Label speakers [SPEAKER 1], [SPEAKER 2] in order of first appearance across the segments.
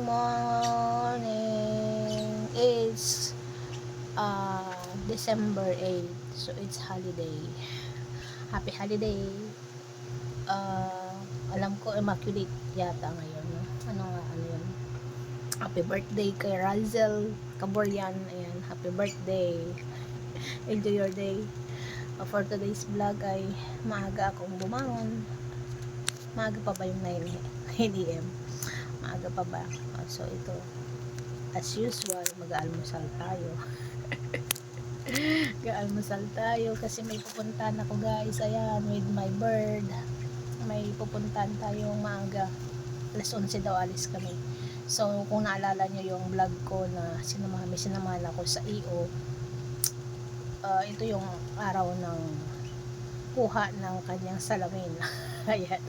[SPEAKER 1] morning. It's December 8th. So it's holiday. Happy holiday. Alam ko Immaculate yata ngayon, no? Ano yun? Happy birthday kay Razel Caborian. Ayan, happy birthday. Enjoy your day. For today's vlog ay maaga akong bumangon. Maaga pa ba yung 9 a.m.? Maaga pa ba? So ito, as usual, mag-almusal tayo. Mag-almusal tayo kasi may pupuntahan ako, guys. Ayan, with my bird. May pupuntahan tayong maaga. Alas 11 daw alis kami. So kung naalala nyo yung vlog ko na may sinamahan ako sa EO, ito yung araw ng kuha ng kanyang salamin. Ayan.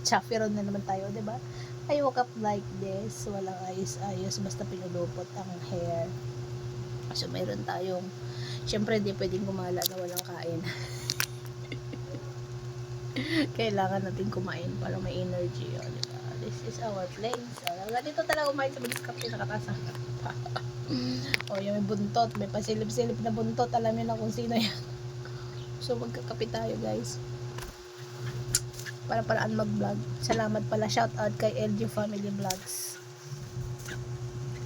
[SPEAKER 1] Chaperon na naman tayo, diba? I woke up like this, walang ayos-ayos, basta pinulupot ang hair. So mayroon tayong, syempre di pwedeng gumala na walang kain. Kailangan natin kumain para may energy, diba? This is our place. Ganito talaga kumain sa Bilis Cafe, nakataas ang kapa. Yung may buntot, may pasilip-silip na buntot, alam niyo na kung sino yan. So magkakape tayo, guys, para paraan mag-vlog. Salamat pala, shout out kay LG Family Vlogs,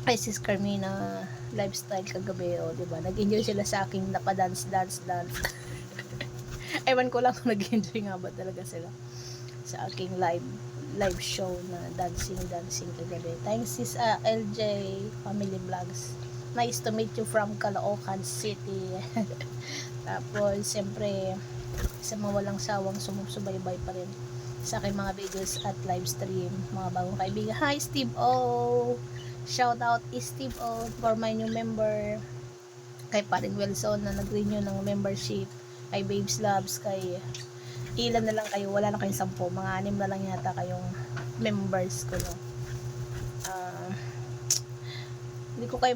[SPEAKER 1] ay sis Carmina Lifestyle kagabi, diba? Nag-enjoy sila sa aking napadance. Ewan ko lang kung nag-enjoy nga ba talaga sila sa aking live show na dancing kagabi. Thanks sis LJ Family Vlogs. Nice to meet you from Caloocan City. Tapos siyempre sa mga walang sawang sumusubaybay pa rin sa aking mga videos at live stream, mga bagong kaibigan. Hi Steve O! Shout out Steve O for my new member. Kay Paring Wilson na nag-renew ng membership. Kay Babes Loves, kay ilan na lang kayo, wala na kayong 10, mga 6 na lang yata kayong members ko, no? Hindi ko kayo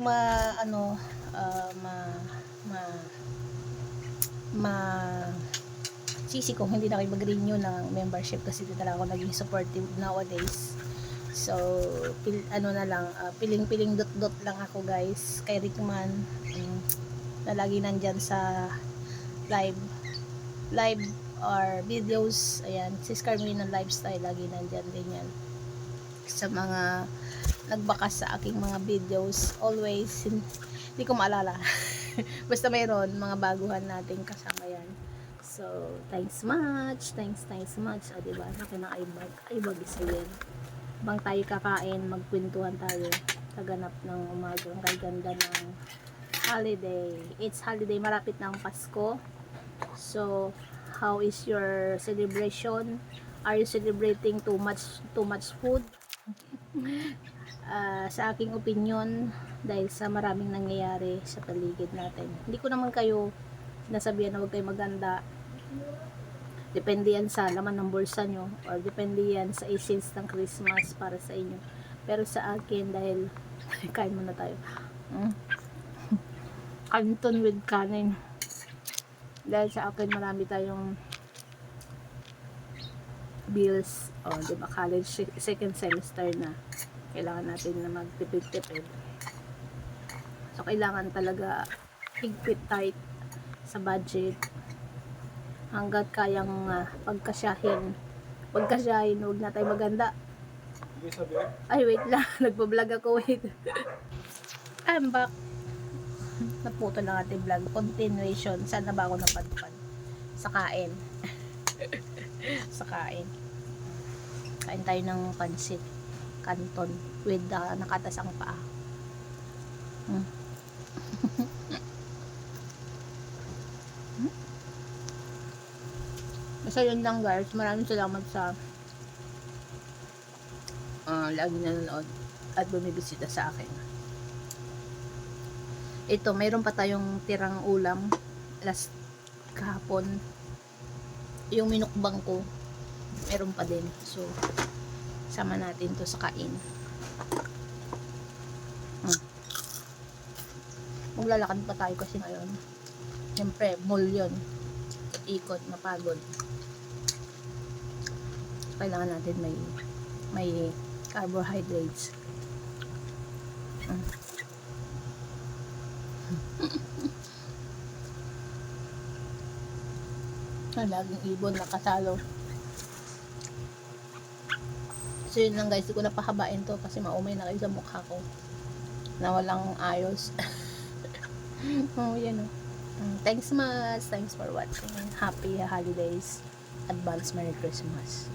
[SPEAKER 1] sisi kung hindi na kayo mag-renew ng membership kasi di talaga ako naging supportive nowadays. So piling-piling dot lang ako, guys, kay Rickman, na lagi nandyan sa live or videos. Ayan, sis Carmina Lifestyle, lagi nandyan din yan sa mga nagbakas sa aking mga videos. Always, hindi ko maalala. Basta mayroon mga baguhan nating kasama yan. So thanks much. Diba, nakin ng ibag isa yan. Bang tayo kakain, magkwentuhan tayo, kaganap ng umagang kay ganda ng holiday. It's holiday, malapit na ang Pasko. So how is your celebration? Are you celebrating too much food? Sa aking opinion, dahil sa maraming nangyayari sa paligid natin, hindi ko naman kayo sinasabihan na huwag kayo maganda. Depende yan sa laman ng bulsa nyo, or depende yan sa essence ng Christmas para sa inyo. Pero sa akin, dahil kain muna tayo, canton with kanin, dahil sa akin marami tayong bills, diba, college second semester na, kailangan natin na magtipid-tipid. So kailangan talaga higpit tight sa budget hanggat kayang pagkasyahin, huwag na tayo maganda. Ay wait lang, nagpa-vlog ako, wait. I'm back. Naputo lang ating vlog, continuation. Saan na ba ako napadpad? Sa kain. Sa kain tayo ng pansit canton with nakatasang paa. So yun lang, guys, maraming salamat sa lagi nanonood at bumibisita sa akin. Ito, mayroon pa tayong tirang ulam last kahapon. Yung minukbang ko, meron pa din. So sama natin to sa kain. Maglalakad pa tayo kasi ngayon. Siyempre, mall yun. Ikot, mapagod. Kailangan natin may carbohydrates. Ang laging ibon nakasalo. So yun lang guys, di ko na pahabain to kasi maumay na kayo sa mukha ko na walang ayos. Oh, yan oh. Thanks much. Thanks for watching. Happy holidays. Advance Merry Christmas.